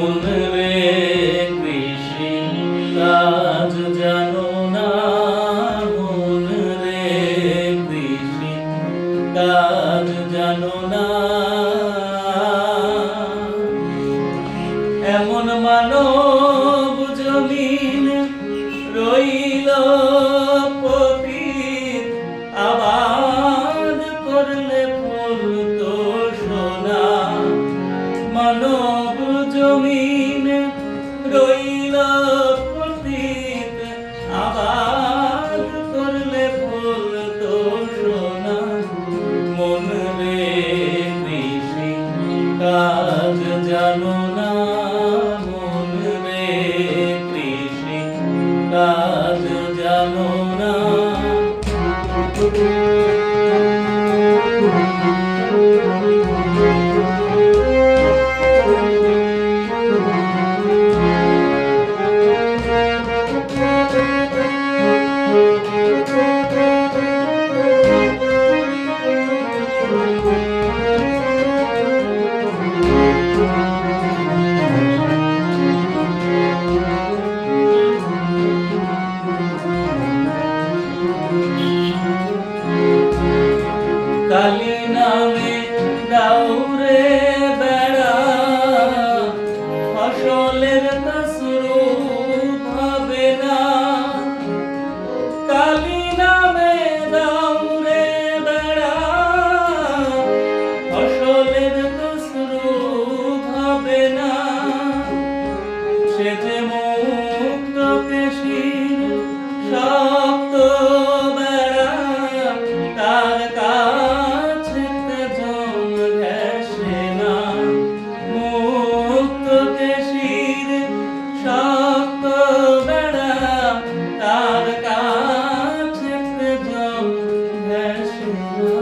মন রে কৃষি কাজ জানো না, মন রে কৃষি কাজ জানো না। এমন মানব জমিন রইল পতিত, আবাদ করলে ফলতো সোনা। মানব জমিন রইল পতিত, আবাদ করলে ফলতো সোনা। মন রে কৃষি কাজ জানো না, মন রে কৃষি কাজ জানো না। কালী নামে দাউরে বেড়া, ফসলের তসরুপ হবে না। কালী নামে দাউরে বেড়া, ফসলের তসরুপ হবে না। সে যে মুক্ত কেশির শক্ত বেড়া, তার কাছে জম ঘেঁষে না। মুক্ত কেশির শক্ত বেড়া, তার কাছে জম ঘেঁষে না।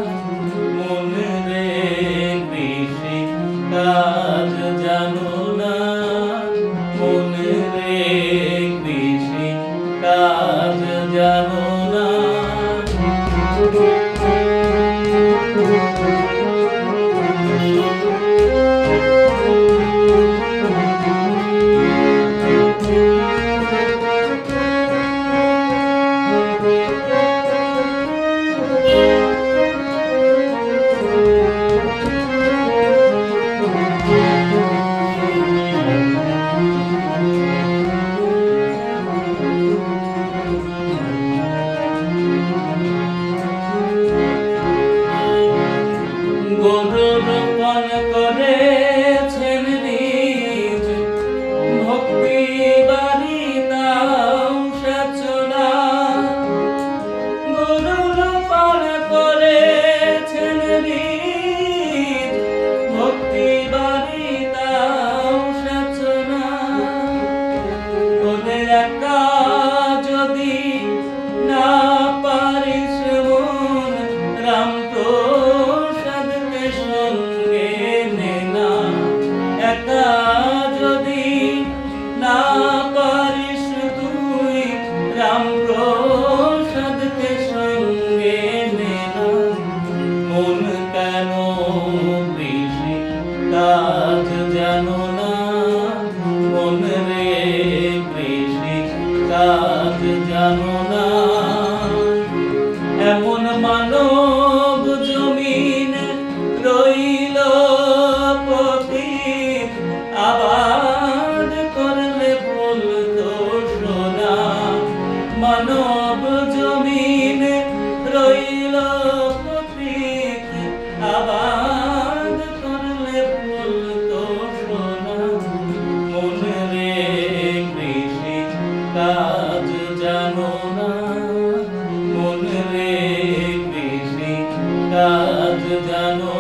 মন রে কৃষি কাজ জানো না, মন রে কৃষি কাজ জানো না। গরু রোপণ করেছেন নিজ, ভক্তি বাড়ি দাও সেচনা। গরু রোপণ করেছেন নিজ, ভক্তি বাড়ি দাও সেচনা। ওদের একা যদি না পারিস মন, রাম সঙ্গে নে না। একা যদি না পারিস তুই, রাম প্রসাদকে সঙ্গে নে না। মন কেন কৃষি কাজ জানো না, মন রে কৃষি কাজ জানো না। এমন মানব জমিন রইল পতিত, আবাদ করলে ফলতো সোনা। মানব জমিন রইল পতিত, আবাদ করলে ফলতো সোনা। মন রে কৃষি কাজ জানো না, মন রে কৃষি কাজ জানো